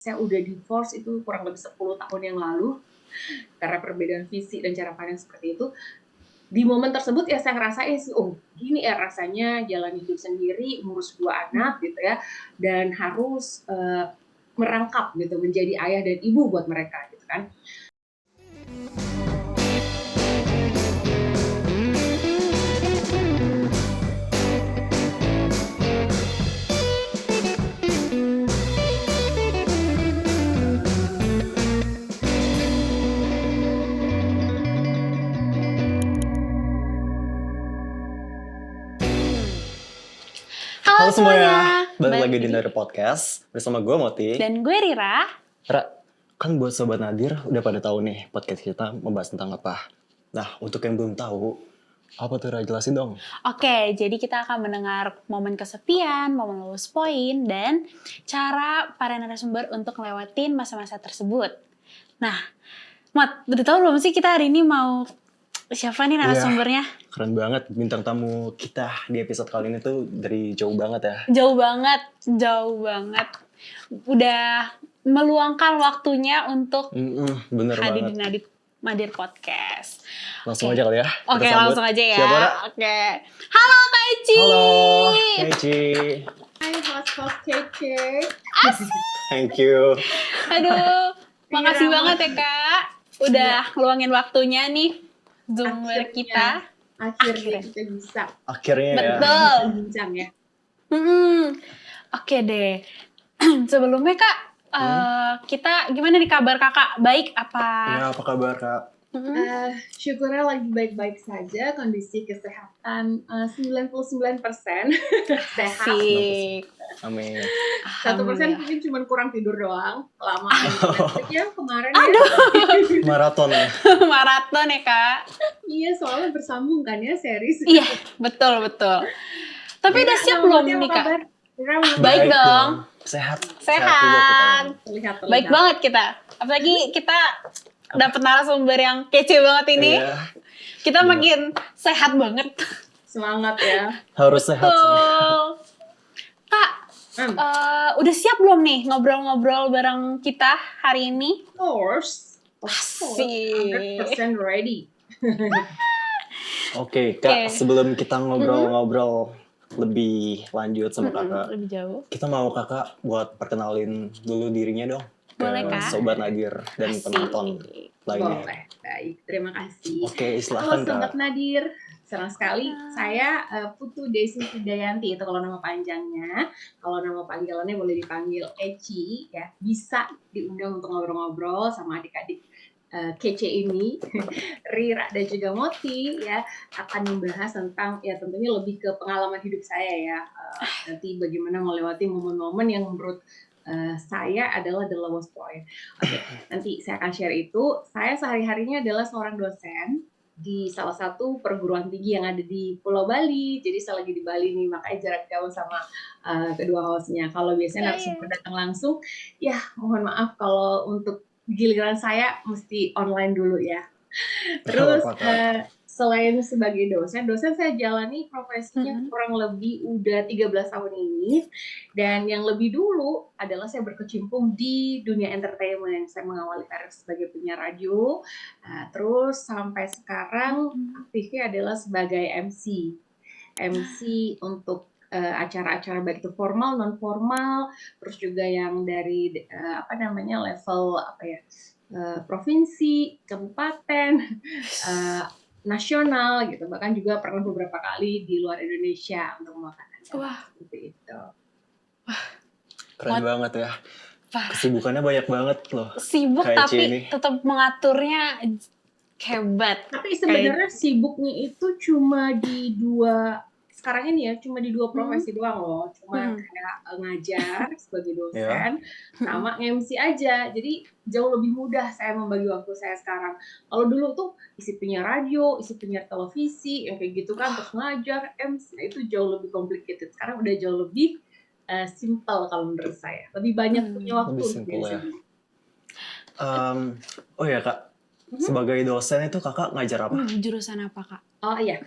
saya udah divorce itu kurang lebih 10 tahun yang lalu, karena perbedaan visi dan cara pandang seperti itu. Di momen tersebut ya saya ngerasain sih, oh gini ya rasanya jalan hidup sendiri, ngurus 2 anak gitu ya, dan harus, merangkap gitu menjadi ayah dan ibu buat mereka gitu kan. Halo semuanya, balik lagi di Nadir Podcast bersama gue Moti dan gue Rira. Kan buat Sobat Nadir udah pada tahu nih podcast kita membahas tentang apa. Nah, untuk yang belum tahu, apa tuh Ra, jelasin dong. Oke, jadi kita akan mendengar momen kesepian, momen lulus poin, dan cara para narasumber untuk ngelewatin masa-masa tersebut. Nah, Mot, udah tahu belum sih kita hari ini mau siapa nih narasumbernya? Keren banget, bintang tamu kita di episode kali ini tuh dari jauh banget ya. Jauh banget. Udah meluangkan waktunya untuk bener hadir banget. di Nadir Podcast. Langsung aja kali ya. Oke, langsung aja ya. Siapa, Ra? Oke. Halo Kak Eci. Halo, Kak Eci. Hai host Kece. Thank you. Aduh, makasih Rira, banget ya Kak. Udah ngeluangin waktunya nih Zoom kita. Akhirnya kita bisa Akhirnya Betul. bincang ya. Oke deh. Sebelumnya Kak, kita gimana nih kabar Kakak? Baik apa? Ya, apa kabar Kak? Syukurnya lagi baik-baik saja, kondisi kesehatan 99% sehat. Asik. Amin. 1% mungkin cuma kurang tidur doang, lama ya kemarin. Maraton ya. Maraton ya Kak. Iya, soalnya bersambung kan ya series. Iya, betul. Tapi udah siap belum nih Kak? Baik dong. Sehat. Sehat. Terlihat. Baik banget kita. Apalagi kita dapat narasumber yang kece banget ini. Iya. Kita makin sehat banget. Semangat ya. Harus sehat. Betul. Kak, udah siap belum nih ngobrol-ngobrol bareng kita hari ini? Of course. Asik. 100% ready. Oke, Kak, sebelum kita ngobrol-ngobrol lebih lanjut sama Kakak, lebih jauh. kita mau Kakak buat perkenalin dulu dirinya dong. Boleh, ke Kak. Sobat Nadir dan penonton lainnya. Boleh, baik. Terima kasih. Oke, Halo silahkan Sobat Kak. Nadir. Senang sekali. Saya Putu Desi Fidayanti, itu kalau nama panjangnya. Kalau nama panggilannya boleh dipanggil Eci, ya. Bisa diundang untuk ngobrol-ngobrol sama adik-adik kece ini, Rira dan juga Moti, ya, akan membahas tentang, ya tentunya lebih ke pengalaman hidup saya ya. Nanti bagaimana melewati momen-momen yang menurut saya adalah the lowest point. Oke, nanti saya akan share itu. Saya sehari-harinya adalah seorang dosen di salah satu perguruan tinggi yang ada di Pulau Bali. Jadi saya lagi di Bali nih, makanya jarak jauh sama kedua hostnya. Kalau biasanya narasumber datang langsung, ya mohon maaf kalau untuk giliran saya mesti online dulu ya. Terus selain sebagai dosen saya jalani profesinya kurang lebih udah 13 tahun ini. Dan yang lebih dulu adalah saya berkecimpung di dunia entertainment. Saya mengawali karir sebagai penyiar radio. Terus sampai sekarang aktifnya adalah sebagai MC untuk acara-acara baik itu formal, non formal, terus juga yang dari level provinsi, kabupaten, nasional gitu, bahkan juga pernah beberapa kali di luar Indonesia untuk membawakan acara seperti itu. Keren banget ya. Kesibukannya banyak banget loh. Sibuk tapi tetap mengaturnya hebat. Tapi sebenarnya sibuknya itu cuma di sekarang ini ya, cuma di 2 profesi doang loh. Cuma kayak ngajar sebagai dosen, sama MC aja. Jadi jauh lebih mudah saya membagi waktu saya sekarang. Kalau dulu tuh isi penyiar radio, isi penyiar televisi, yang kayak gitu kan, terus ngajar, MC, itu jauh lebih complicated. Sekarang udah jauh lebih simple kalau menurut saya. Lebih banyak punya waktu. Lebih simple ya. Oh ya Kak, sebagai dosen itu Kakak ngajar apa? Jurusan apa Kak? Oh iya.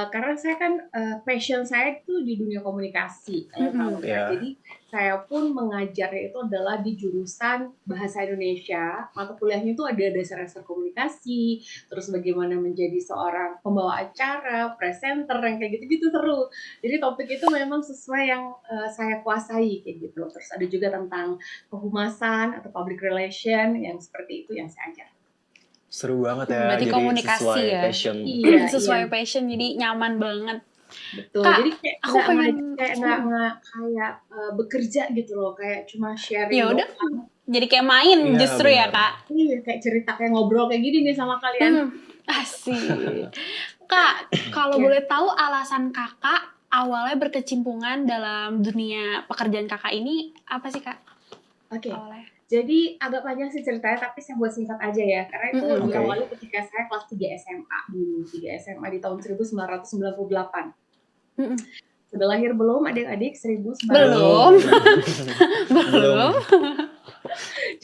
Karena saya kan, passion saya itu di dunia komunikasi, kalau Kak. Iya. Jadi saya pun mengajarnya itu adalah di jurusan Bahasa Indonesia, mata kuliahnya itu ada dasar-dasar komunikasi, terus bagaimana menjadi seorang pembawa acara, presenter, yang kayak gitu-gitu seru. Jadi topik itu memang sesuai yang, saya kuasai kayak gitu. Terus ada juga tentang kehumasan atau public relation yang seperti itu yang saya ajar. Seru banget ya, Berarti jadi komunikasi sesuai ya. passion. Iya iya, Sesuai passion jadi nyaman banget. betul. Kak, Jadi kayak aku pengen nggak kayak, bekerja gitu loh, kayak cuma sharing ya udah doang. jadi kayak main Iya, justru ya, benar. Kak. Iya, kayak cerita, kayak ngobrol kayak gini nih sama kalian. Asik. Kak, kalau Iya, boleh tahu alasan Kakak awalnya berkecimpungan dalam dunia pekerjaan Kakak ini apa sih, Kak? oke. Awalnya. Jadi agak panjang sih ceritanya, tapi saya buat singkat aja ya, karena itu Mm-mm. Oke. diawali ketika saya kelas 3 SMA dulu, 3 SMA di tahun 1998. Mm-mm. Sudah lahir belum adik-adik? 1900. Belum. Belum. Belum.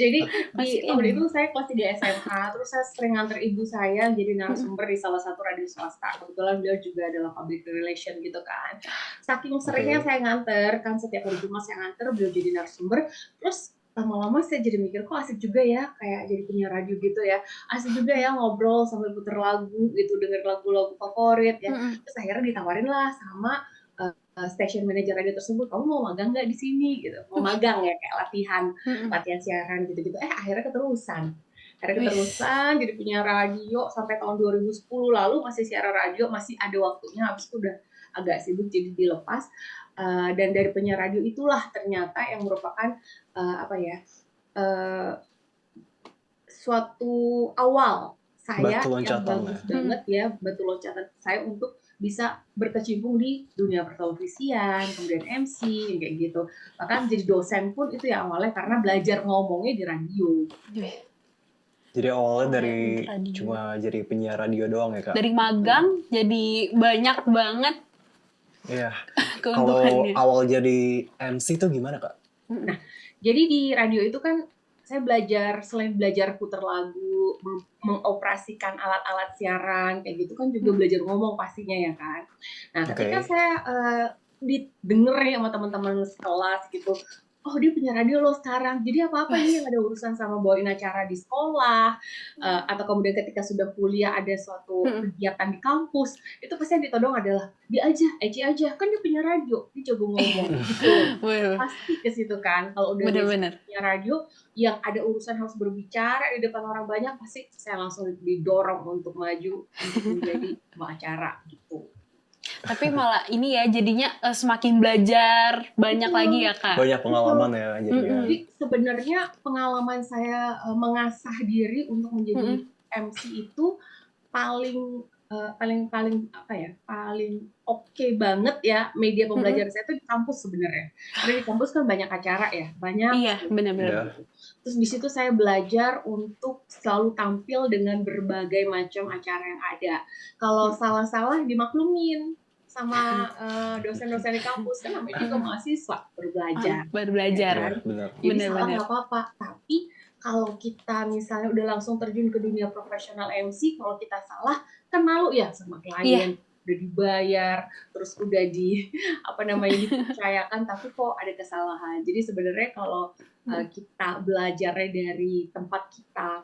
Jadi di Masih tahun ini. itu saya kelas 3 SMA, terus saya sering nganter ibu saya jadi Mm-mm. narasumber di salah satu radio swasta. Kebetulan beliau juga adalah public relation gitu kan. Saking seringnya Oke. saya nganter, kan setiap hari Jumat saya nganter, beliau jadi narasumber. Terus lama-lama saya jadi mikir, kok asik juga ya kayak jadi penyiar radio gitu ya. Asik juga ya ngobrol sambil puter lagu gitu, denger lagu-lagu favorit ya. Mm-mm. Terus akhirnya ditawarin lah sama station manager radio tersebut, kamu mau magang nggak di sini gitu, mau magang ya kayak Mm-mm. latihan siaran gitu-gitu. Akhirnya keterusan Wis. jadi punya radio sampai tahun 2010, lalu masih siaran radio, masih ada waktunya, habis itu udah agak sibuk jadi dilepas. Dan dari penyiar radio itulah ternyata yang merupakan suatu awal saya Batu yang loncatan bagus ya. banget ya, batu loncatan saya untuk bisa berkecimpung di dunia pertelevisian, kemudian MC, yang kayak gitu. Bahkan jadi dosen pun itu ya awalnya karena belajar ngomongnya di radio. Wih, Jadi awalnya dari radio. cuma jadi penyiar radio doang ya, Kak? Dari magang jadi banyak banget Iya. Kalau keuntungannya. awal jadi MC tuh gimana, Kak? Nah, jadi di radio itu kan saya belajar, selain belajar puter lagu, mengoperasikan alat-alat siaran, kayak gitu kan juga belajar ngomong pastinya ya kan. Nah, ketika Oke. saya didengar ya sama teman-teman sekelas gitu, oh dia punya radio loh sekarang, jadi apa-apa ini yang ada urusan sama bawain acara di sekolah, atau kemudian ketika sudah kuliah ada suatu kegiatan di kampus, itu pasti yang ditodong adalah, dia aja, Eci aja, kan dia punya radio, dia jago ngomong, gitu. Wih, Pasti ke situ kan, kalau udah basic bener-bener. punya radio, yang ada urusan harus berbicara di depan orang banyak, pasti saya langsung didorong untuk maju, untuk menjadi pembawa acara, gitu. Tapi malah ini ya jadinya semakin belajar banyak Betul. lagi ya, Kak. Banyak pengalaman ya jadinya. Jadi sebenarnya pengalaman saya mengasah diri untuk menjadi MC itu paling oke banget ya, media pembelajaran saya itu di kampus sebenarnya. Karena di kampus kan banyak acara ya, banyak. Iya, benar-benar. Iya. Terus di situ saya belajar untuk selalu tampil dengan berbagai macam acara yang ada. Kalau salah-salah dimaklumin sama dosen-dosen di kampus, kan namanya juga mahasiswa baru belajar. Baru belajar. Iya, benar. Jadi salah Benar-benar. nggak apa-apa, tapi kalau kita misalnya udah langsung terjun ke dunia profesional MC, kalau kita salah kan malu ya sama klien, udah dibayar, terus udah dipercayakan, tapi kok ada kesalahan. Jadi sebenarnya kalau kita belajarnya dari tempat kita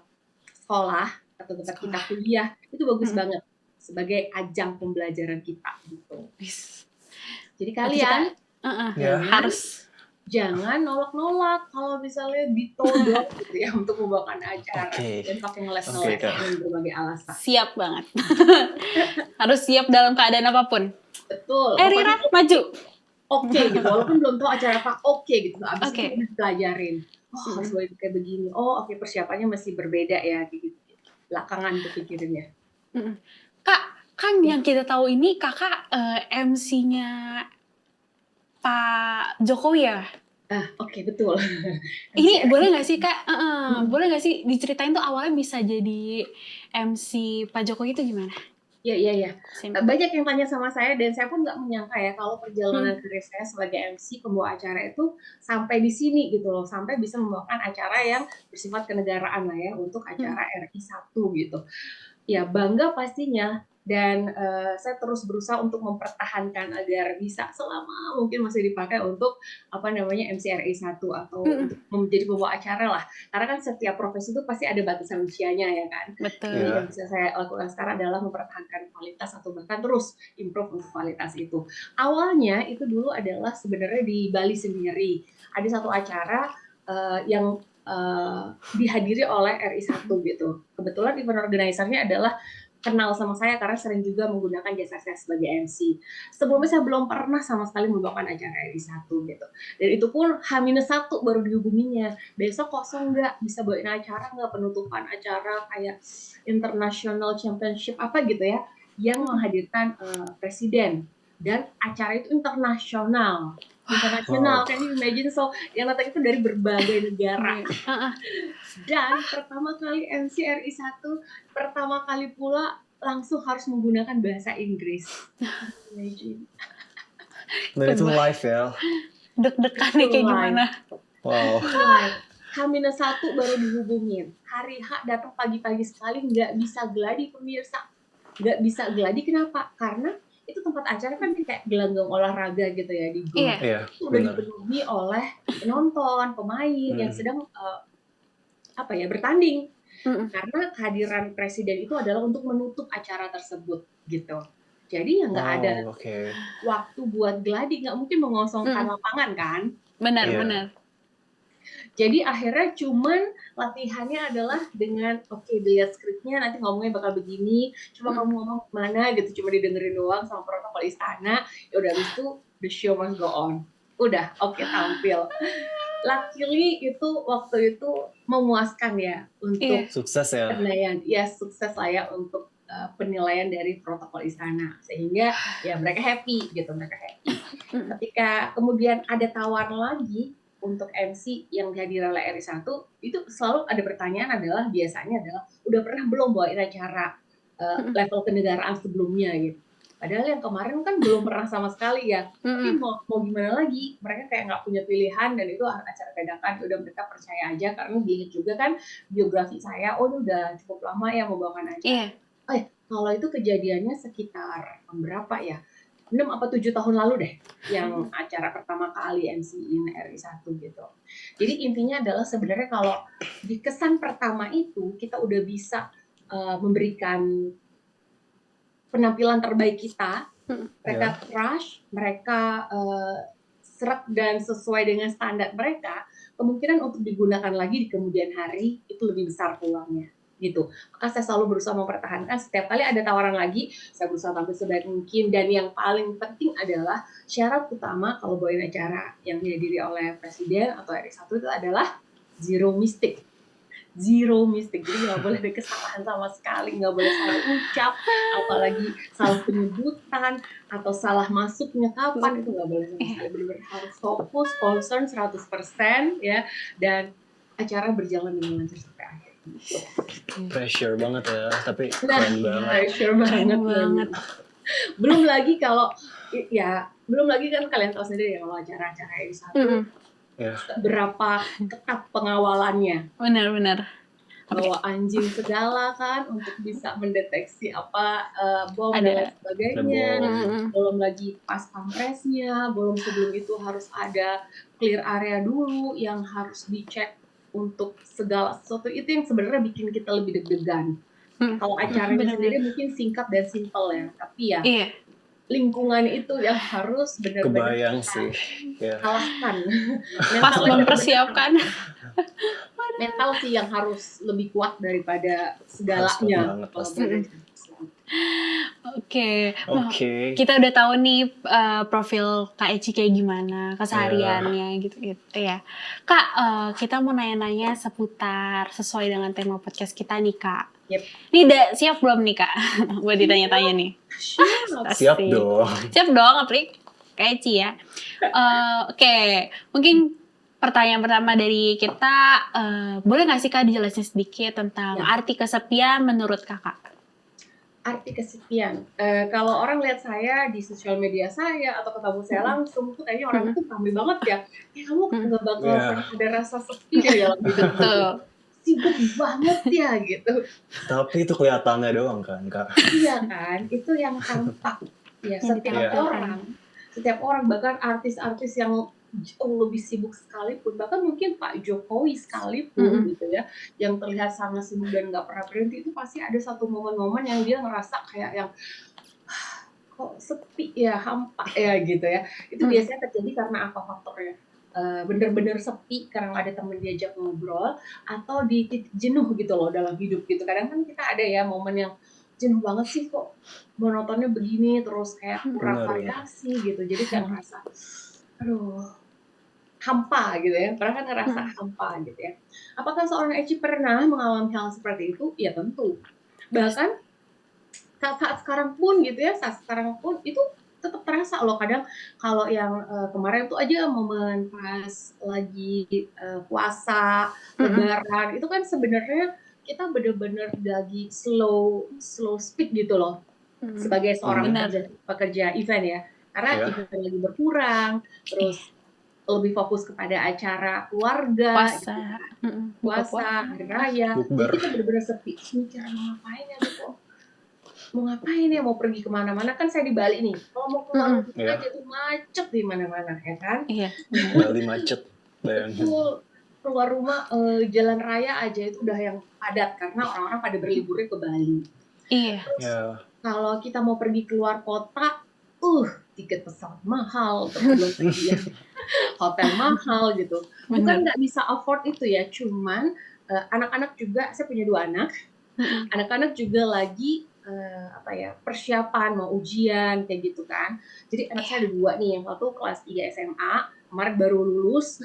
sekolah atau tempat kita kuliah, itu bagus banget sebagai ajang pembelajaran kita gitu. Jadi kalian Ya. jangan nolak-nolak kalau misalnya ditodong gitu ya untuk membawakan acara, Oke. dan pakai ngeles-ngeles Oke, Kak. dengan berbagai alasan. Siap banget. Harus siap dalam keadaan apapun. Betul. Rira, maju. Oke gitu, walaupun belum tahu acara apa, oke gitu. Abis Oke. itu udah pelajarin. Oh, harus kayak begini. Oh, oke, persiapannya masih berbeda ya kayak gitu. Belakangan tuh pikirinnya. Kak, kan yang kita tahu ini kakak MC-nya Pak Jokowi ya? Oke, betul. Ini boleh nggak sih Kak? Boleh nggak sih diceritain tuh awalnya bisa jadi MC Pak Jokowi itu gimana? Iya. Banyak yang tanya sama saya, dan saya pun nggak menyangka ya kalau perjalanan karir saya sebagai MC pembawa acara itu sampai di sini gitu loh, sampai bisa membawakan acara yang bersifat kenegaraan lah ya, untuk acara RI 1 gitu. Ya bangga pastinya, dan saya terus berusaha untuk mempertahankan agar bisa selama mungkin masih dipakai untuk MCRI 1 atau untuk menjadi pembawa acara lah. Karena kan setiap profesi itu pasti ada batasan usianya ya kan. Betul. Jadi yang bisa saya lakukan sekarang adalah mempertahankan kualitas atau bahkan terus improve untuk kualitas itu. Awalnya itu dulu adalah sebenarnya di Bali sendiri. Ada satu acara yang dihadiri oleh RI1 gitu. Kebetulan event organizer-nya adalah kenal sama saya karena sering juga menggunakan jasa saya sebagai MC. Sebelumnya saya belum pernah sama sekali membawakan acara RI1 gitu. Dan itu pun H-1 baru dihubunginya. Besok kosong nggak? Bisa bawain acara nggak? Penutupan acara kayak International Championship apa gitu ya, yang menghadirkan presiden. Dan acara itu internasional. Can you imagine? So, yang datang itu dari berbagai negara. Dan pertama kali MC RI1, pertama kali pula langsung harus menggunakan bahasa Inggris. Imagine. Dan itu live ya. Deg-degan nih kayak gimana? Wow. H-1 baru dihubungin. Hari H datang pagi-pagi sekali, nggak bisa geladi pemirsa. Nggak bisa geladi kenapa? Karena itu tempat acara kan kayak gelanggang olahraga gitu ya di GOR. Iya, Itu udah dipenuhi oleh penonton, pemain yang sedang bertanding. Karena kehadiran presiden itu adalah untuk menutup acara tersebut gitu. Jadi ya nggak ada waktu buat gladi, nggak mungkin mengosongkan lapangan kan. Benar. Jadi akhirnya cuman latihannya adalah dengan dilihat skripnya nanti ngomongnya bakal begini, coba kamu ngomong mana gitu, cuma didengerin doang sama protokol istana. Ya udah habis itu the show must go on. Udah tampil. Luckily itu waktu itu memuaskan ya untuk sukses ya. penilaian. Ya sukses lah ya untuk penilaian dari protokol istana, sehingga ya mereka happy. Ketika kemudian ada tawaran lagi untuk MC yang dihadir oleh RI1, itu selalu ada pertanyaan biasanya adalah udah pernah belum bawain acara level kenegaraan sebelumnya gitu. Padahal yang kemarin kan belum pernah sama sekali ya. Tapi mau gimana lagi? Mereka kayak nggak punya pilihan dan itu acara dadakan. Udah mereka percaya aja karena diingat juga kan biografi saya. Oh ini udah cukup lama ya membawakan acara. Kalau itu kejadiannya sekitar berapa ya? 6 atau 7 tahun lalu deh yang acara pertama kali MC-in RI1 gitu. Jadi intinya adalah sebenarnya kalau di kesan pertama itu kita udah bisa memberikan penampilan terbaik kita, mereka crush, mereka serak dan sesuai dengan standar mereka, kemungkinan untuk digunakan lagi di kemudian hari itu lebih besar peluangnya. Gitu. Maka saya selalu berusaha mempertahankan, setiap kali ada tawaran lagi, saya berusaha tampil sebaik mungkin, dan yang paling penting adalah syarat utama kalau bawain acara yang dihadiri oleh presiden atau RI1 itu adalah zero mistake. Jadi nggak boleh ada kesalahan sama sekali, nggak boleh salah ucap, apalagi salah penyebutan atau salah masuknya kapan, itu nggak boleh sama sekali. Benar-benar harus fokus, concern 100% ya, dan acara berjalan dengan lancar sampai akhir. Pressure banget ya, tapi keren banget. Pressure banget. Belum lagi kan kalian tahu sendiri ya kalau acara-acara RI1 berapa ketat pengawalannya. Benar. Bawa anjing segala kan untuk bisa mendeteksi bom dan sebagainya. Belum lagi pas pampresnya, belum sebelum itu harus ada clear area dulu yang harus dicek untuk segala sesuatu. Itu yang sebenarnya bikin kita lebih deg-degan. Kalau acaranya sendiri mungkin singkat dan simpel ya, tapi ya lingkungan itu yang harus benar-benar kebayang sih kalahkan. Pas mempersiapkan. Mental sih yang harus lebih kuat daripada segalanya. Oke. Kita udah tahu nih profil Kak Eci kayak gimana, kesehariannya gitu ya. Kak, kita mau nanya-nanya seputar sesuai dengan tema podcast kita nih Kak. Ini udah siap belum nih Kak buat ditanya-tanya nih? Siap dong, apalagi Kak Eci ya. Oke, mungkin pertanyaan pertama dari kita, boleh nggak sih Kak dijelasin sedikit tentang arti kesepian menurut Kakak? Arti kesepian. Kalau orang lihat saya di sosial media saya atau ketemu saya langsung tuh kayaknya orang itu ramai banget ya. Kamu nggak bakal pernah ada rasa sepi di dalam hidup. sibuk banget ya gitu. Tapi itu kelihatannya doang kan, Kak? Iya kan, itu yang tampak. Ya, Yang setiap orang bahkan artis-artis yang jauh lebih sibuk sekalipun, bahkan mungkin Pak Jokowi sekalipun gitu ya, yang terlihat sangat sibuk dan nggak pernah berhenti, itu pasti ada satu momen-momen yang dia ngerasa kayak yang kok sepi ya, hampa ya gitu ya. Itu biasanya terjadi karena apa faktornya? Bener-bener sepi karena nggak ada temen diajak ngobrol, atau di titik jenuh gitu loh dalam hidup gitu. Kadang kan kita ada ya momen yang jenuh banget sih kok monotonnya begini, terus kayak kurang Benar. variasi gitu. Jadi kayak ngerasa, aduh, hampa gitu ya. Pernah kan ngerasa hampa gitu ya. Apakah seorang Eci pernah mengalami hal seperti itu? Ya tentu. Bahkan saat sekarang pun gitu ya, saat sekarang pun itu tetap terasa loh. Kadang kalau yang kemarin tuh aja momen pas lagi puasa, lebaran, itu kan sebenarnya kita bener-bener lagi slow speed gitu loh sebagai seorang pekerja event ya. Karena event lagi berkurang, terus lebih fokus kepada acara keluarga, puasa, hari raya. Jadi kita bener-bener sepi. Mikir mau ngapain ya gitu? Mau ngapain ya? Mau pergi kemana-mana kan saya di Bali nih. Kalau mau keluar rumah aja tuh macet di mana-mana ya kan? Iya. Bali macet. Betul. Keluar rumah jalan raya aja itu udah yang padat karena orang-orang pada berliburnya ke Bali. Iya. Terus kalau kita mau pergi keluar kota, tiket pesawat mahal, terus hotel mahal gitu. Bukan nggak bisa afford itu ya, cuman anak-anak juga, saya punya 2 anak, anak-anak juga lagi persiapan mau ujian kayak gitu kan. Jadi anak saya ada 2 nih, yang satu kelas 3 SMA, kemarin baru lulus,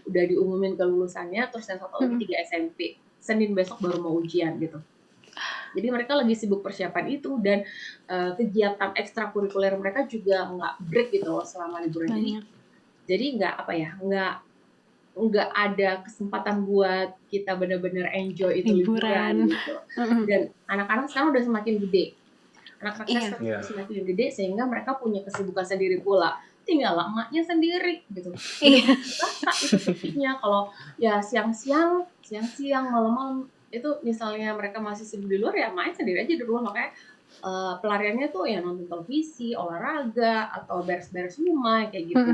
udah diumumin kelulusannya, terus yang satu lagi 3 SMP. Senin besok baru mau ujian gitu. Jadi mereka lagi sibuk persiapan itu dan kegiatan ekstrakurikuler mereka juga nggak break gitu loh selama liburan. Jadi nggak ada kesempatan buat kita benar-benar enjoy itu liburan gitu. Dan anak-anak sekarang udah semakin gede. Anak-anak sekarang semakin gede sehingga mereka punya kesibukan sendiri pula. Tinggal emaknya sendiri gitu. Rasa itu sepinya kalau ya siang-siang, malam-malam itu misalnya mereka masih sibuk di luar ya main sendiri aja di rumah. Makanya pelariannya tuh ya nonton televisi, olahraga, atau beres-beres rumah kayak gitu.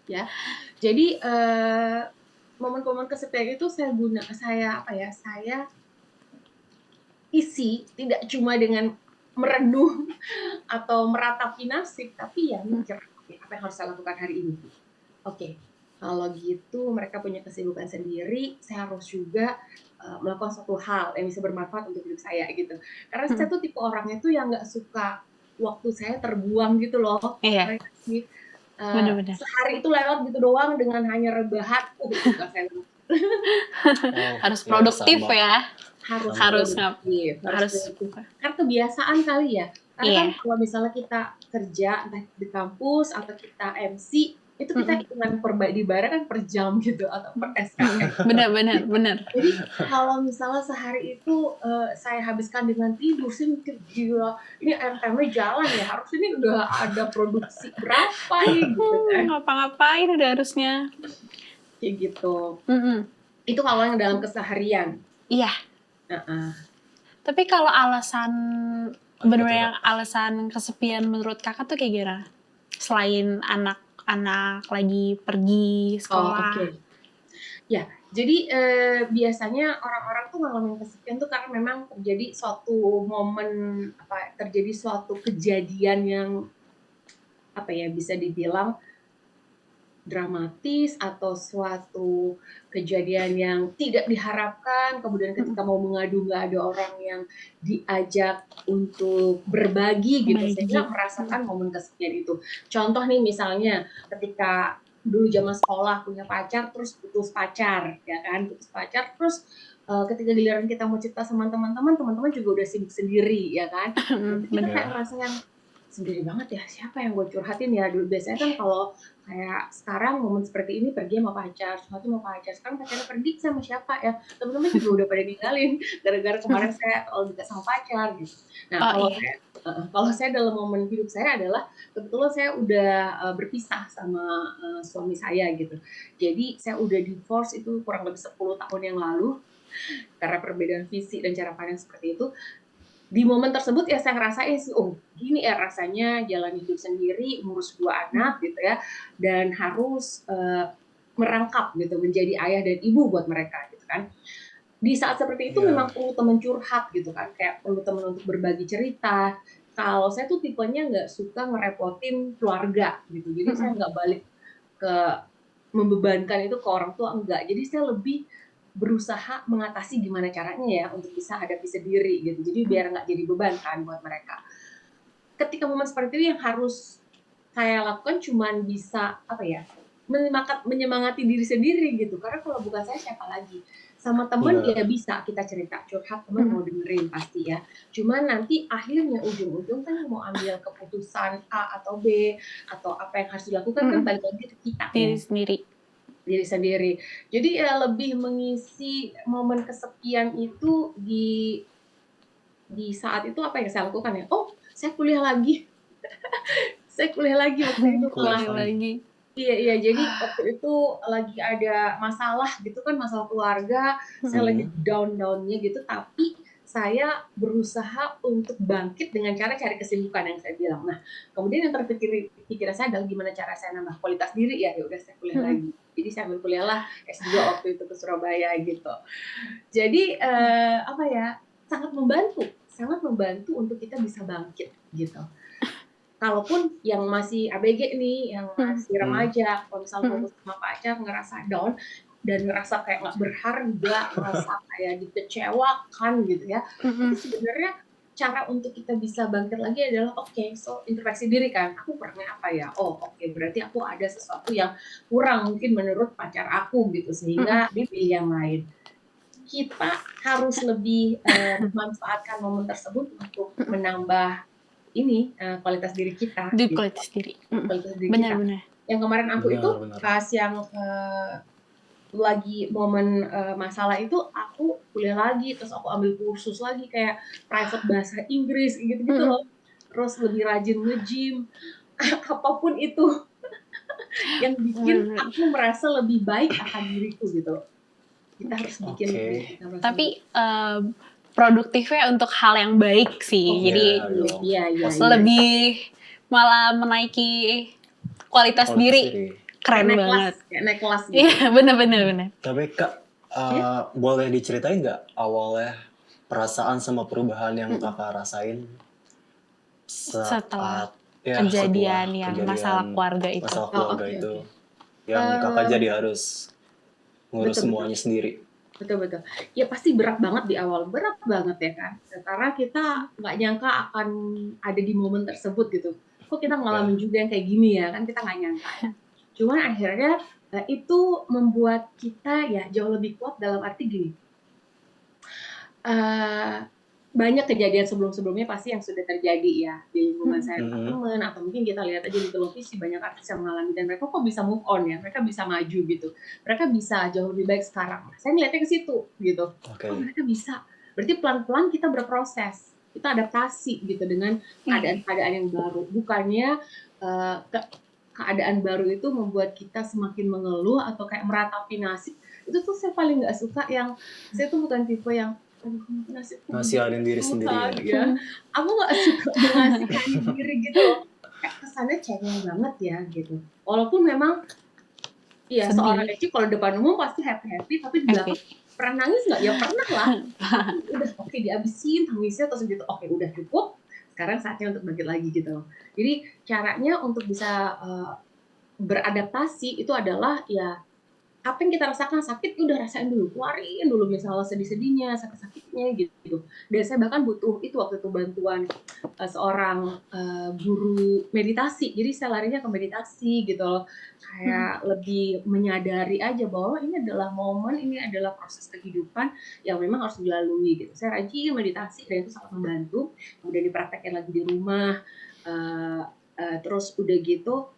Ya, jadi momen-momen kesepian itu saya isi tidak cuma dengan merenung atau meratapi nasib, tapi ya mikir apa yang harus saya lakukan hari ini. Oke, kalau gitu mereka punya kesibukan sendiri, saya harus juga melakukan suatu hal yang bisa bermanfaat untuk hidup saya gitu. Karena saya tuh tipe orangnya tuh yang nggak suka waktu saya terbuang gitu loh. Iya. Sehari itu lewat gitu doang dengan hanya rebahan, itu gak saya harus produktif ya. Harus karena kebiasaan kali ya. Karena kan kalau misalnya kita kerja entah di kampus atau kita MC, itu kita hitungan di bara kan per jam gitu atau per SKS. Benar. Jadi kalau misalnya sehari itu saya habiskan dengan tidur, saya mikir gila, ini RTM-nya jalan ya, harus ini udah ada produksi berapa nih gitu kan. Ngapa-ngapain udah harusnya. Kayak gitu. Itu kalau yang dalam keseharian. Iya. Tapi kalau alasan benar-benar yang alasan kesepian menurut kakak tuh kayak gimana? Selain anak-anak lagi pergi sekolah. Ya, jadi biasanya orang-orang tuh ngalamin kesepian tuh karena memang terjadi suatu momen terjadi suatu kejadian yang bisa dibilang dramatis atau suatu kejadian yang tidak diharapkan, kemudian ketika mau mengadu nggak ada orang yang diajak untuk berbagi gitu, sehingga merasakan momen kesepian itu. Contoh nih misalnya ketika dulu zaman sekolah punya pacar terus putus pacar ya kan, terus ketika giliran kita mau cerita sama teman-teman juga udah sibuk sendiri ya kan. Kita kayak rasanya sendiri banget ya, siapa yang gue curhatin ya. Dulu biasanya kan kalau kayak sekarang momen seperti ini pergi sama pacar, sekarang pacarnya pergi sama siapa ya, teman-teman juga udah pada ninggalin gara-gara kemarin saya kalau dekat sama pacar gitu. Nah kalau saya dalam momen hidup saya adalah kebetulan saya udah berpisah sama suami saya gitu. Jadi saya udah divorce itu kurang lebih 10 tahun yang lalu. karena perbedaan visi dan cara pandang seperti itu. Di momen tersebut ya saya ngerasain sih, oh gini ya rasanya jalan hidup sendiri, ngurus 2 anak gitu ya, dan harus merangkap gitu menjadi ayah dan ibu buat mereka gitu kan. Di saat seperti itu Iya. memang perlu teman curhat gitu kan, kayak perlu teman untuk berbagi cerita. Kalau saya tuh tipenya nggak suka ngerepotin keluarga gitu, jadi saya nggak balik ke membebankan itu ke orang tua, enggak. Jadi saya lebih berusaha mengatasi gimana caranya ya untuk bisa hadapi sendiri gitu. Jadi biar nggak jadi beban kan buat mereka. Ketika momen seperti itu yang harus saya lakukan cuman bisa apa ya, menyemangati diri sendiri gitu. Karena kalau bukan saya siapa lagi? Sama temen Benar. ya bisa kita cerita curhat, temen mau dengerin pasti ya. Cuman nanti akhirnya ujung-ujung kan yang mau ambil keputusan A atau B atau apa yang harus dilakukan kan balik lagi ke kita ya, Diri sendiri. diri sendiri. Jadi ya lebih mengisi momen kesepian itu di saat itu apa yang saya lakukan ya? Oh, saya kuliah lagi. Saya kuliah lagi waktu itu Kuliah kelas. lagi. Lagi. Iya, iya. Jadi waktu itu lagi ada masalah gitu kan, masalah keluarga. Saya lagi down-downnya gitu, tapi saya berusaha untuk bangkit dengan cara cari kesibukan yang saya bilang. Nah, kemudian yang terpikir di pikiran saya adalah gimana cara saya nambah kualitas diri ya. Ya udah saya kuliah lagi. Jadi saya ambil kuliah lah S2 waktu itu ke Surabaya gitu. Jadi apa ya? Sangat membantu untuk kita bisa bangkit gitu. Kalaupun yang masih ABG nih, yang masih remaja, kalau misalnya fokus sama pacar ngerasa down dan ngerasa kayak nggak berharga, ngerasa kayak dikecewakan gitu ya, itu sebenarnya cara untuk kita bisa bangkit lagi adalah oke, so introspeksi diri kan, aku kurangnya apa ya? Oh oke, berarti aku ada sesuatu yang kurang mungkin menurut pacar aku gitu, sehingga dia pilih yang lain. Kita harus lebih memanfaatkan momen tersebut untuk menambah ini kualitas diri kita Di gitu. kualitas diri. Kualitas diri kita. Benar-benar. Yang kemarin aku itu Benar. pas yang lagi momen masalah itu aku kuliah lagi, terus aku ambil kursus lagi kayak private bahasa Inggris gitu-gitu loh. Terus lebih rajin nge-gym, apapun itu yang bikin Benar. aku merasa lebih baik akan diriku gitu. Kita harus bikin Oke. diri kita merasa Tapi produktifnya untuk hal yang baik sih. Jadi iya. lebih malah menaiki kualitas diri. Keren banget. Naik kelas gitu. Iya, benar. Tapi Kak, boleh diceritain nggak awalnya perasaan sama perubahan yang Kakak rasain Setelah saat kejadian yang masalah keluarga itu. Masalah keluarga Oke. itu. Yang Kakak jadi harus ngurus Betul. semuanya sendiri. Betul. Ya pasti berat banget di awal, berat banget ya kan. Karena kita nggak nyangka akan ada di momen tersebut gitu. Kok kita ngalamin juga yang kayak gini ya, kan kita nggak nyangka ya. Cuman akhirnya itu membuat kita ya jauh lebih kuat dalam arti gini. Banyak kejadian sebelum-sebelumnya pasti yang sudah terjadi ya di lingkungan saya, teman atau mungkin kita lihat aja di televisi banyak artis yang mengalami dan mereka kok bisa move on ya, mereka bisa maju gitu, mereka bisa jauh lebih baik sekarang. Saya ngeliatnya ke situ gitu. Oh mereka bisa, berarti pelan-pelan kita berproses, kita adaptasi gitu dengan keadaan-keadaan yang baru. Bukannya keadaan baru itu membuat kita semakin mengeluh atau kayak meratapi nasib. Itu tuh saya paling nggak suka, yang saya tuh bukan tipe yang ngasihanin diri sendiri ya. Aku nggak suka mengasihani diri gitu loh. Kayak kesannya cengeng banget ya gitu. Walaupun memang ya seorang Eci kalau depan umum pasti happy, tapi di belakang pernah nangis nggak? Ya pernah lah. Udah oke dihabisin tangisnya terus gitu. Oke udah cukup. Sekarang saatnya untuk bangkit lagi gitu. Jadi caranya untuk bisa beradaptasi itu adalah ya apa yang kita rasakan sakit udah rasain dulu, keluarin dulu misalnya sedih-sedihnya, sakit-sakitnya gitu. Dan saya bahkan butuh itu waktu itu bantuan seorang guru meditasi. Jadi saya larinya ke meditasi gitu loh. Kayak lebih menyadari aja bahwa ini adalah momen, ini adalah proses kehidupan yang memang harus dilalui gitu. Saya rajin meditasi dan itu sangat membantu. Kemudian dipraktekkan lagi di rumah. Terus udah gitu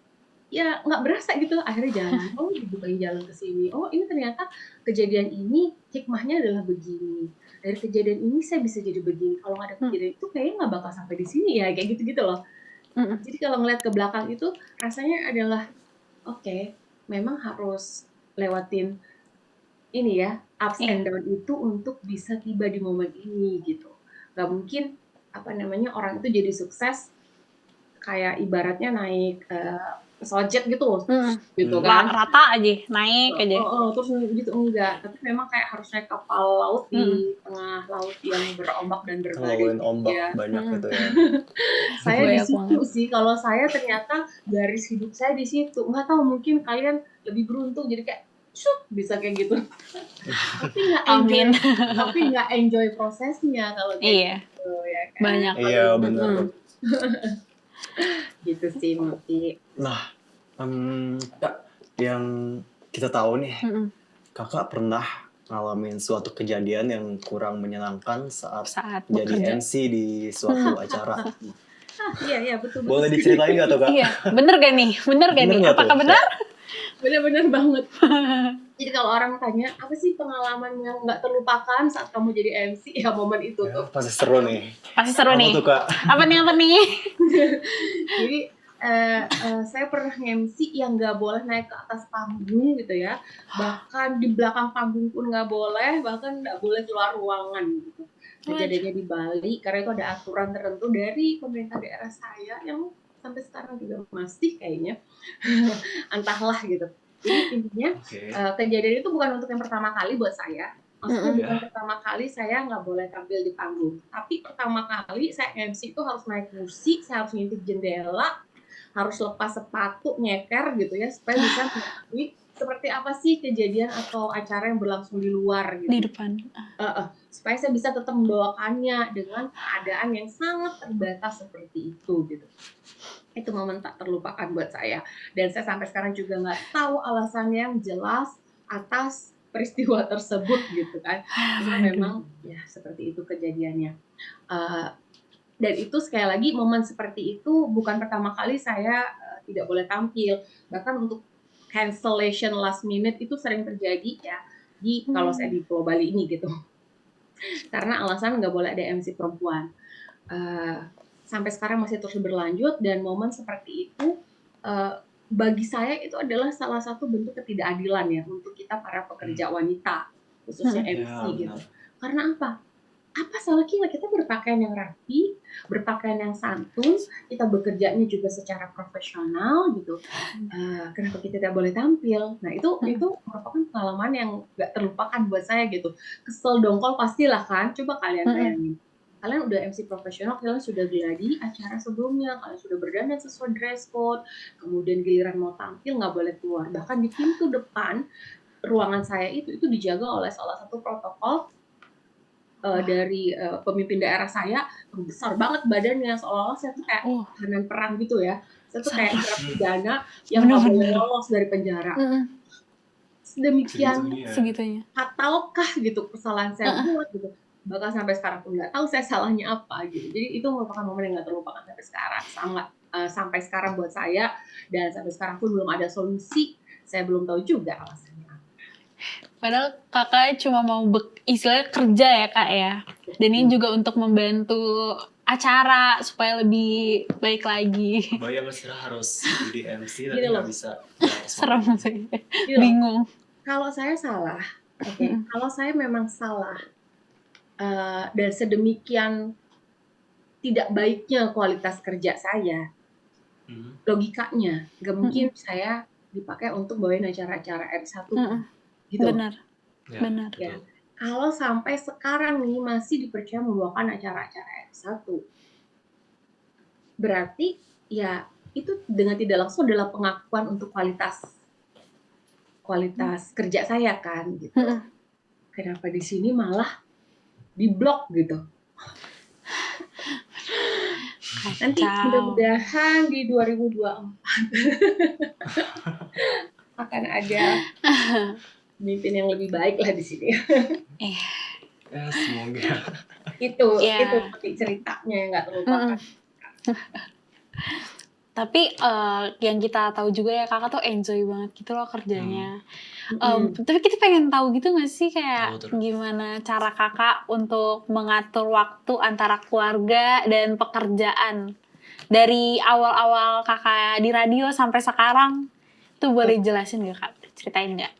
ya nggak berasa gitu akhirnya jalan, oh dibukain jalan ke sini, oh ini ternyata kejadian ini hikmahnya adalah begini, dari kejadian ini saya bisa jadi begini, kalau nggak ada kejadian itu kayaknya nggak bakal sampai di sini ya, kayak gitu loh. Jadi kalau ngeliat ke belakang itu rasanya adalah oke, memang harus lewatin ini ya, ups Iya. and down itu untuk bisa tiba di momen ini gitu. Gak mungkin apa namanya orang itu jadi sukses kayak ibaratnya naik pesawat jet gitu, gitu kan. Rata aja, naik aja. Terus gitu enggak, tapi memang kayak harus naik kapal laut Mm-mm. di tengah laut yang berombak dan berbadai Ngeluarin gitu ombak ya. banyak Mm-mm. gitu ya. Saya di Banyak situ banget. sih, kalau saya ternyata garis hidup saya di situ. Nggak tahu mungkin kalian lebih beruntung jadi kayak shoot bisa kayak gitu. Tapi nggak enjoy, Amin. tapi nggak enjoy prosesnya kalau kayak Iya, gitu ya kan. banyak. Iya benar. Mm-mm. Gitu sih Muti. Nah, Kak, yang kita tahu nih, Mm-mm. Kakak pernah ngalamin suatu kejadian yang kurang menyenangkan saat Saat jadi bekerja. MC di suatu acara. Iya betul Boleh sekali. diceritain nggak tuh, Kak? Iya, bener gak nih? Bener gak Bener nih? nggak Apakah tuh? benar? Bener-bener banget. Jadi kalau orang tanya apa sih pengalaman yang nggak terlupakan saat kamu jadi MC, ya momen itu Ya, tuh. pasti seru nih. Pasti seru Apa nih. tuh, Kak? Apa nih? Jadi saya pernah MC yang nggak boleh naik ke atas panggung gitu ya, bahkan di belakang panggung pun nggak boleh, bahkan nggak boleh keluar ruangan gitu. Kejadiannya di Bali karena itu ada aturan tertentu dari pemerintah daerah saya yang sampai sekarang juga masih kayaknya entahlah gitu. Jadi intinya Oke. kejadian itu bukan untuk yang pertama kali buat saya. Maksudnya Mm-mm. bukan pertama kali saya nggak boleh tampil di panggung. Tapi pertama kali saya MC itu harus naik kursi, saya harus ngintip jendela, harus lepas sepatu, nyeker gitu ya, supaya bisa mengetahui seperti apa sih kejadian atau acara yang berlangsung di luar Di gitu. depan. Supaya saya bisa tetap membawakannya dengan keadaan yang sangat terbatas seperti itu gitu. Itu momen tak terlupakan buat saya. Dan saya sampai sekarang juga nggak tahu alasannya yang jelas atas peristiwa tersebut gitu kan. Cuma memang ya seperti itu kejadiannya. Uh, dan itu sekali lagi momen seperti itu bukan pertama kali saya tidak boleh tampil. Bahkan untuk cancellation last minute itu sering terjadi ya di kalau saya di Pulau Bali ini gitu. Karena alasan nggak boleh ada MC perempuan. Sampai sekarang masih terus berlanjut dan momen seperti itu bagi saya itu adalah salah satu bentuk ketidakadilan ya untuk kita para pekerja wanita khususnya MC gitu. Karena apa? Apa salah kita berpakaian yang rapi, berpakaian yang santun, kita bekerjanya juga secara profesional gitu. Kenapa kita tidak boleh tampil? Nah itu merupakan pengalaman yang gak terlupakan buat saya gitu. Kesel dongkol pastilah kan. Coba kalian bayangin. Kalian udah MC profesional, kalian sudah geladi acara sebelumnya, kalian sudah berdandan sesuai dress code, kemudian giliran mau tampil nggak boleh keluar. Bahkan di pintu depan ruangan saya itu dijaga oleh salah satu protokol dari pemimpin daerah saya, besar banget badannya, seolah-olah saya tuh kayak tahanan perang gitu ya. Saya tuh kayak narapidana yang nggak boleh lolos dari penjara. Sedemikian segitunya. Fatalkah gitu kesalahan saya buat gitu. Bahkan sampai sekarang pun nggak tahu saya salahnya apa gitu. Jadi itu merupakan momen yang nggak terlupakan sampai sekarang. Sampai sekarang buat saya, dan sampai sekarang pun belum ada solusi. Saya belum tahu juga alasannya. Padahal kakak cuma mau istilahnya kerja ya kak ya. Dan ini juga untuk membantu acara supaya lebih baik lagi. Bayang harus jadi MC tapi nggak bisa. Serem sih. Bingung. Kalau saya salah, kalau saya memang salah dan sedemikian tidak baiknya kualitas kerja saya, logikanya nggak mungkin saya dipakai untuk bawain acara-acara R1 gitu. Benar. Ya. Kalau sampai sekarang nih masih dipercaya membawakan acara-acara R1, berarti ya itu dengan tidak langsung adalah pengakuan untuk kualitas kerja saya kan gitu. Kenapa di sini malah diblok gitu? Nanti mudah-mudahan di 2024 akan ada pemimpin yang lebih baik lah di sini. Ya semoga. Itu ceritanya yang nggak terlupakan. Tapi yang kita tahu juga ya kakak tuh enjoy banget gitu loh kerjanya. Tapi kita pengen tahu gitu nggak sih kayak gimana cara kakak untuk mengatur waktu antara keluarga dan pekerjaan dari awal-awal kakak di radio sampai sekarang tuh boleh jelasin nggak kak? Ceritain nggak?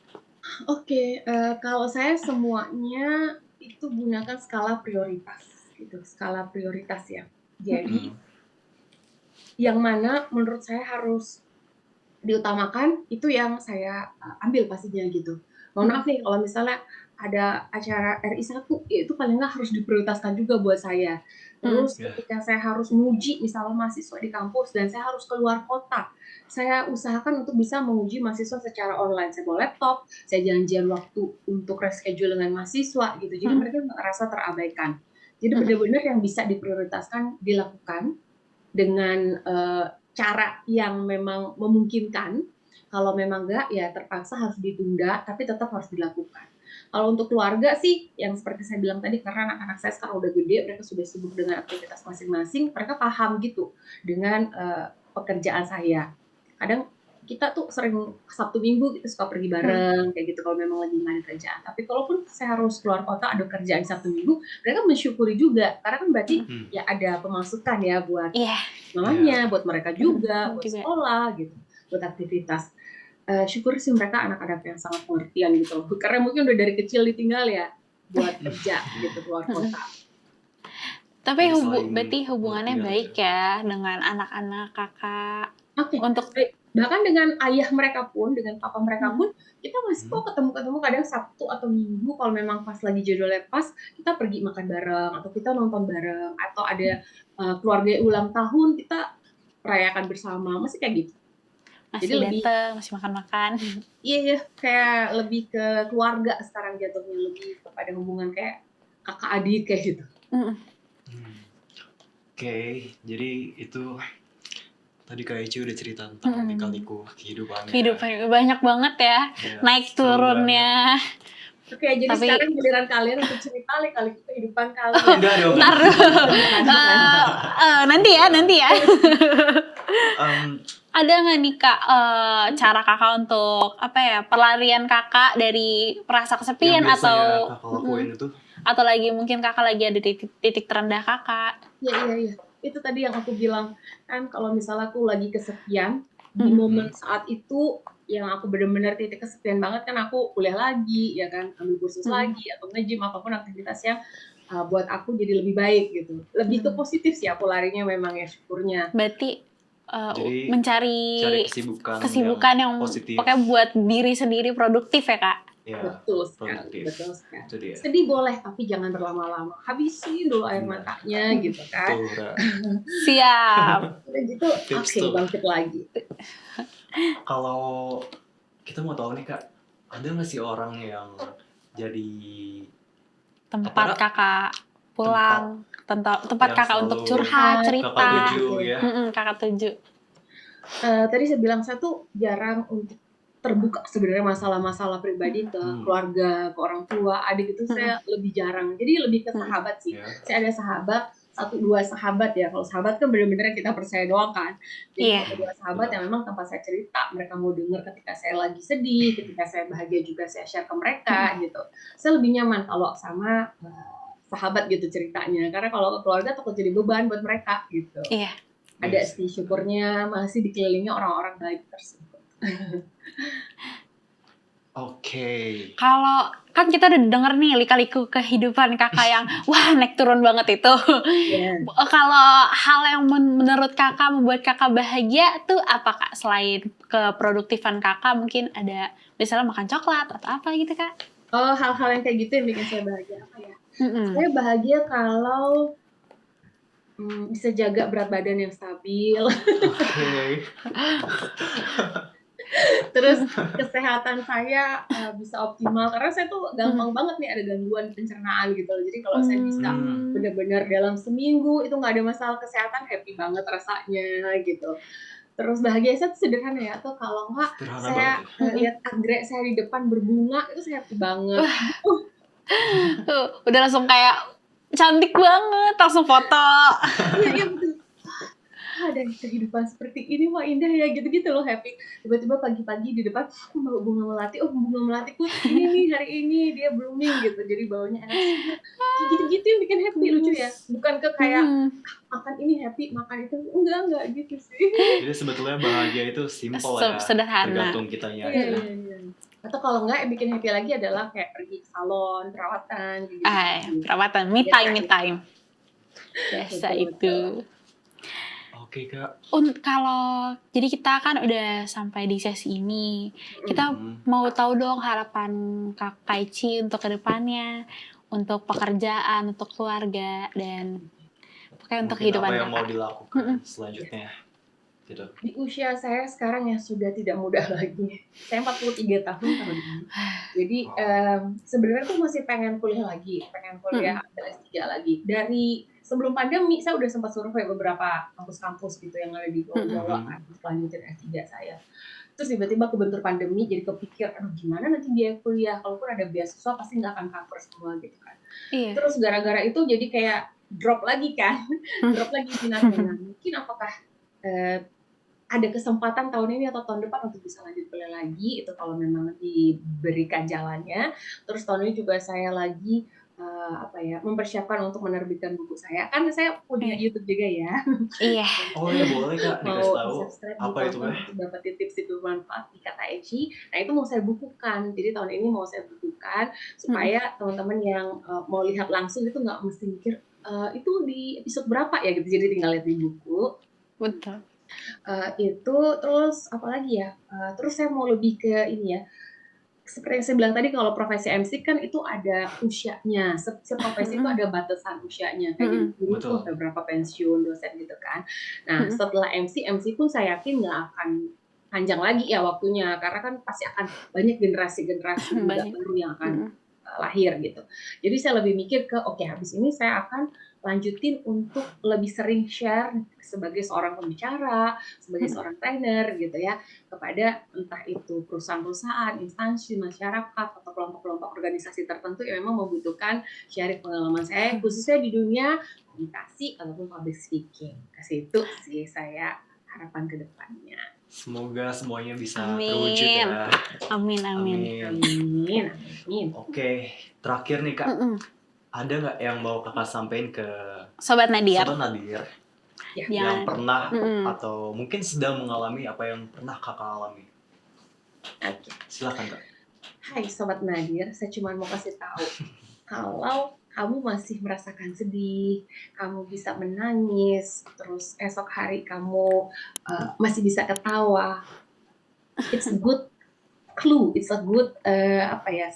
Oke, kalau saya semuanya itu gunakan skala prioritas gitu, skala prioritas ya. Jadi Mm-mm. yang mana menurut saya harus diutamakan itu yang saya ambil pastinya gitu. Mohon maaf nih kalau misalnya ada acara RI 1, ya itu paling nggak harus diprioritaskan juga buat saya. Hmm. Terus Ya. ketika saya harus menguji misalnya mahasiswa di kampus dan saya harus keluar kota, saya usahakan untuk bisa menguji mahasiswa secara online. Saya bawa laptop, saya janjian waktu untuk reschedule dengan mahasiswa gitu. Jadi mereka nggak merasa terabaikan. Jadi benar-benar yang bisa diprioritaskan dilakukan dengan cara yang memang memungkinkan. Kalau memang enggak, ya terpaksa harus ditunda, tapi tetap harus dilakukan. Kalau untuk keluarga sih, yang seperti saya bilang tadi, karena anak-anak saya sekarang udah gede, mereka sudah sibuk dengan aktivitas masing-masing, mereka paham gitu dengan pekerjaan saya. Kadang kita tuh sering Sabtu Minggu kita suka pergi bareng kayak gitu kalau memang lagi nggak ada kerjaan. Tapi kalaupun saya harus keluar kota ada kerjaan Sabtu Minggu, mereka mensyukuri juga karena kan berarti Hmm. ya ada pemasukan ya buat Iya. mamanya, Ya. buat mereka juga, buat Juga. sekolah gitu, buat aktivitas. Syukur sih mereka anak-anak yang sangat pengertian gitu loh. Karena mungkin udah dari kecil ditinggal ya buat kerja gitu keluar kota. Tapi Jadi saling berarti hubungannya pengertian baik gitu. ya dengan anak-anak kakak Oke, untuk bahkan dengan ayah mereka pun, dengan papa mereka Hmm. pun, kita masih kok ketemu-ketemu kadang Sabtu atau Minggu kalau memang pas lagi jadwalnya pas, kita pergi makan bareng atau kita nonton bareng atau ada keluarga ulang tahun kita rayakan bersama, masih kayak gitu. Jadi masih lebih dateng, masih makan-makan. iya, kayak lebih ke keluarga sekarang jatuhnya, lebih kepada hubungan kayak kakak adik kayak gitu. Mm. Oke, jadi itu tadi Kak Eci udah cerita tentang lika-liku kehidupannya. Kehidupan banyak banget ya, Ya, naik seru turunnya. Oke, jadi Tapi sekarang giliran kalian untuk cerita kali kehidupan kalian. Enggak dong. ntar dulu. Bukan. Nanti ya. Em, Ada nggak nih Kak cara Kakak untuk apa ya pelarian Kakak dari merasa yang kesepian biasanya atau Kakak lakuin itu atau lagi mungkin Kakak lagi ada di titik terendah Kakak? Iya. Itu tadi yang aku bilang kan kalau misalnya aku lagi kesepian di momen saat itu yang aku benar-benar titik kesepian banget kan aku kuliah lagi ya kan ambil kursus lagi atau nge-gym apapun aktivitas yang buat aku jadi lebih baik gitu. Lebih ke positif sih aku larinya memang ya syukurnya. Berarti Jadi mencari cari kesibukan yang positif. pokoknya buat diri sendiri produktif ya Kak? Ya, Betul sekali, produktif. betul sekali. Itu dia. Sedih boleh, tapi jangan berlama-lama. Habisin dulu air Benar. matanya gitu kan. Tuh, Ra. Siap. Udah gitu, Tips oke tuh. bangkit lagi. Kalau kita mau tahu nih Kak, ada nggak sih orang yang jadi Tempat Ra? Kakak pulang, tempat yang Kakak untuk selalu curhat, Kakak cerita. Kakak tuju ya? Kakak tuju. Tadi saya bilang saya tuh jarang untuk terbuka sebenarnya masalah-masalah pribadi ke keluarga, ke orang tua, adik itu saya lebih jarang. Jadi lebih ke sahabat sih. Ya. Saya ada sahabat, 1-2 sahabat ya. Kalau sahabat kan benar-benar kita percaya doang kan. Jadi 1-2 sahabat yang memang tempat saya cerita, mereka mau dengar ketika saya lagi sedih, ketika saya bahagia juga saya share ke mereka gitu. Saya lebih nyaman kalau sama sahabat gitu ceritanya. Karena kalau ke keluarga takut jadi beban buat mereka gitu. Iya. Ada sih syukurnya masih dikelilingi orang-orang baik tersebut. Oke. Kalau kan kita udah denger nih lika-liku kehidupan Kakak yang wah naik turun banget itu. Yeah. Kalau hal yang menurut Kakak membuat Kakak bahagia tuh apa Kak? Selain keproduktifan Kakak mungkin ada misalnya makan coklat atau apa gitu Kak? Oh, hal-hal yang kayak gitu yang bikin saya bahagia apa ya? Saya bahagia kalau bisa jaga berat badan yang stabil. Oke. Terus kesehatan saya bisa optimal karena saya tuh gampang banget nih ada gangguan pencernaan gitu. Jadi kalau saya bisa benar-benar dalam seminggu itu nggak ada masalah kesehatan, happy banget rasanya gitu. Terus bahagia saya tuh sederhana ya, atau kalau nggak saya lihat anggrek saya di depan berbunga itu saya happy banget. Udah langsung kayak cantik banget, langsung foto. Iya betul. Ada kehidupan seperti ini mah indah ya gitu-gitu loh, happy. Tiba-tiba pagi-pagi di depan bunga melati, bunga melatiku ini nih hari ini dia blooming gitu, jadi baunya enak sih. Gitu-gitu yang bikin happy, lucu ya. Bukan ke kayak makan ini happy, makan itu enggak gitu sih. Jadi sebetulnya bahagia itu simple ya. Sederhana. Tergantung kitanya. Iya. Atau kalau enggak yang bikin happy lagi adalah kayak pergi ke salon, perawatan, kayak gitu. Perawatan, me Biasa time, me itu. time. Biasa Betul, itu. betul. Oke Kak. Kalau jadi kita kan udah sampai di sesi ini, kita mau tahu dong harapan Kak Kaici untuk kedepannya, untuk pekerjaan, untuk keluarga, dan pokoknya untuk Mungkin kehidupan apa yang mau Kakak. dilakukan selanjutnya gitu. Di usia saya sekarang yang sudah tidak muda lagi. Saya 43 tahun ini. Jadi sebenarnya tuh masih pengen kuliah lagi, pengen kuliah ambil S3 lagi. Dari sebelum pandemi saya udah sempat survei beberapa kampus-kampus gitu yang ada di Jawa kan, lanjutin S3 saya. Terus tiba-tiba kebentur pandemi, jadi kepikir, aduh gimana nanti biaya kuliah, kalaupun ada beasiswa pasti nggak akan cover semua gitu kan. Iya. Terus gara-gara itu jadi kayak drop lagi kan, drop lagi minatnya. Mungkin apakah ada kesempatan tahun ini atau tahun depan untuk bisa lanjut kuliah lagi, itu kalau memang diberikan jalannya. Terus tahun ini juga saya lagi mempersiapkan untuk menerbitkan buku saya. Kan saya punya YouTube juga ya. Iya. Oh ya boleh Kak, dikasih tahu subscribe, apa itu ditonton untuk dapetin tips-tips bermanfaat di Kata Eci. Nah itu mau saya bukukan. Jadi tahun ini mau saya bukukan supaya teman-teman yang mau lihat langsung itu nggak mesti mikir itu di episode berapa ya gitu. Jadi tinggal lihat di buku. Betul. Itu terus apalagi ya? Terus saya mau lebih ke ini ya. Seperti yang saya bilang tadi, kalau profesi MC kan itu ada usianya. Setiap profesi itu ada batasan usianya. Kayak guru tuh sampai berapa pensiun, dosen gitu kan. Nah, setelah MC pun saya yakin nggak akan panjang lagi ya waktunya. Karena kan pasti akan banyak generasi-generasi muda baru yang akan lahir gitu. Jadi saya lebih mikir ke, oke, habis ini saya akan lanjutin untuk lebih sering share sebagai seorang pembicara, sebagai seorang trainer gitu ya, kepada entah itu perusahaan-perusahaan, instansi, masyarakat, atau kelompok-kelompok organisasi tertentu yang memang membutuhkan sharing pengalaman saya, khususnya di dunia komunikasi ataupun public speaking. Ke situ sih saya harapan ke depannya. Semoga semuanya bisa terwujud ya. Amin. Oke, terakhir nih Kak. Ada nggak yang mau Kakak sampaikan ke Sobat Nadir? Yang pernah atau mungkin sedang mengalami apa yang pernah Kakak alami? Oke. Silakan Kak. Hai Sobat Nadir, saya cuma mau kasih tahu kalau kamu masih merasakan sedih, kamu bisa menangis, terus esok hari kamu masih bisa ketawa. It's a good clue, it's a good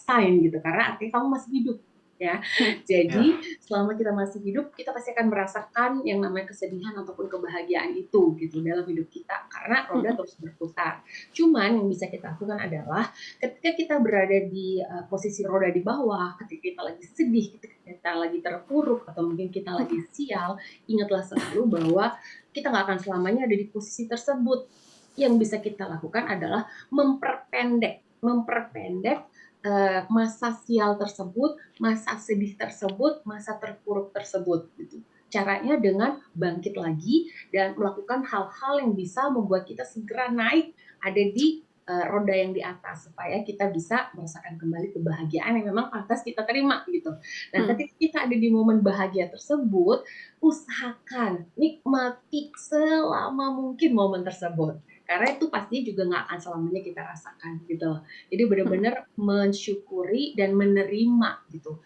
sign gitu, karena artinya kamu masih hidup. Ya, jadi selama kita masih hidup, kita pasti akan merasakan yang namanya kesedihan ataupun kebahagiaan itu gitu dalam hidup kita, karena roda terus berputar. Cuman yang bisa kita lakukan adalah ketika kita berada di posisi roda di bawah, ketika kita lagi sedih, ketika kita lagi terpuruk, atau mungkin kita lagi sial, ingatlah selalu bahwa kita nggak akan selamanya ada di posisi tersebut. Yang bisa kita lakukan adalah memperpendek masa sial tersebut, masa sedih tersebut, masa terpuruk tersebut gitu. Caranya dengan bangkit lagi dan melakukan hal-hal yang bisa membuat kita segera naik ada di roda yang di atas, supaya kita bisa merasakan kembali kebahagiaan yang memang pantas kita terima gitu. Nah, ketika kita ada di momen bahagia tersebut, usahakan nikmati selama mungkin momen tersebut. Karena itu pasti juga nggak akan selamanya kita rasakan gitu. Jadi benar-benar mensyukuri dan menerima gitu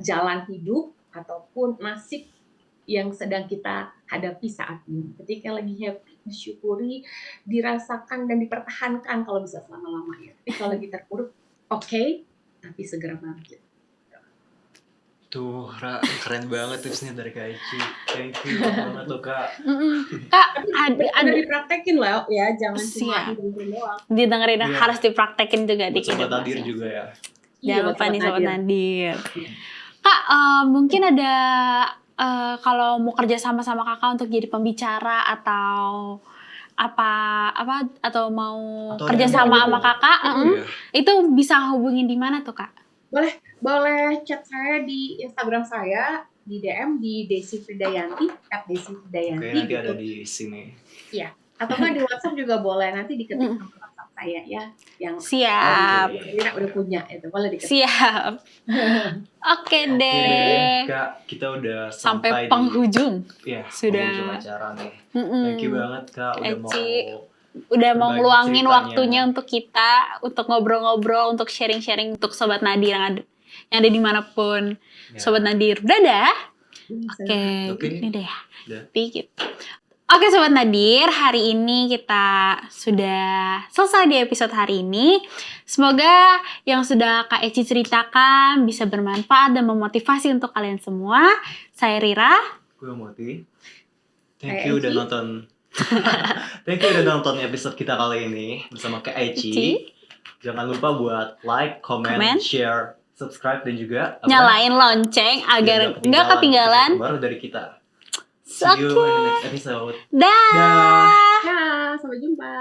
jalan hidup ataupun nasib yang sedang kita hadapi saat ini. Ketika lagi happy, mensyukuri, dirasakan dan dipertahankan kalau bisa selama-lamanya. Tapi kalau lagi terpuruk, oke, tapi segera bangkit. Tuh, Ra, keren banget tipsnya dari Kak Eci. Thank you banget loh Kak. Kak, ada dipraktekin loh ya, jangan cuma didengerin doang. Didengerin, harus dipraktekin juga di kehidupan. Sobat Nadir juga ya. Jangan lupa nih Sobat Nadir. Kak, mungkin ada kalau mau kerja sama Kakak untuk jadi pembicara atau atau mau kerja sama Kakak, itu bisa hubungin di mana tuh Kak? Boleh chat saya di Instagram saya, di DM di Desi Fridayanti @desiFridayanti. Oke, nanti ada di sini. Iya. Atau kan di WhatsApp juga boleh, nanti diketik nomor WhatsApp saya ya. Yang siap. Kita udah punya itu, boleh diketik. Siap. Oke deh. Kak, kita udah sampai penghujung. Ya, sudah penghujung acara nih. Thank you banget Kak udah mau udah mau Berbagi ngeluangin ceritanya. waktunya untuk kita, untuk ngobrol-ngobrol, untuk sharing-sharing untuk Sobat Nadir yang ada dimanapun. Ya. Sobat Nadir, dadah. Oke, Oke. ini deh. Udah. Dikit. Oke Sobat Nadir, hari ini kita sudah selesai di episode hari ini. Semoga yang sudah Kak Eci ceritakan bisa bermanfaat dan memotivasi untuk kalian semua. Saya Rira. Gue Moti. Kak Thank you udah Eci. nonton. Thank you udah nonton episode kita kali ini bersama Kak Eci. Eci. Jangan lupa buat like, comment, Comment. share, subscribe dan juga Nyalain lonceng agar nggak ketinggalan. episode baru dari kita. See Oke. you in the next episode. Dah. Dah. Ya, sampai jumpa.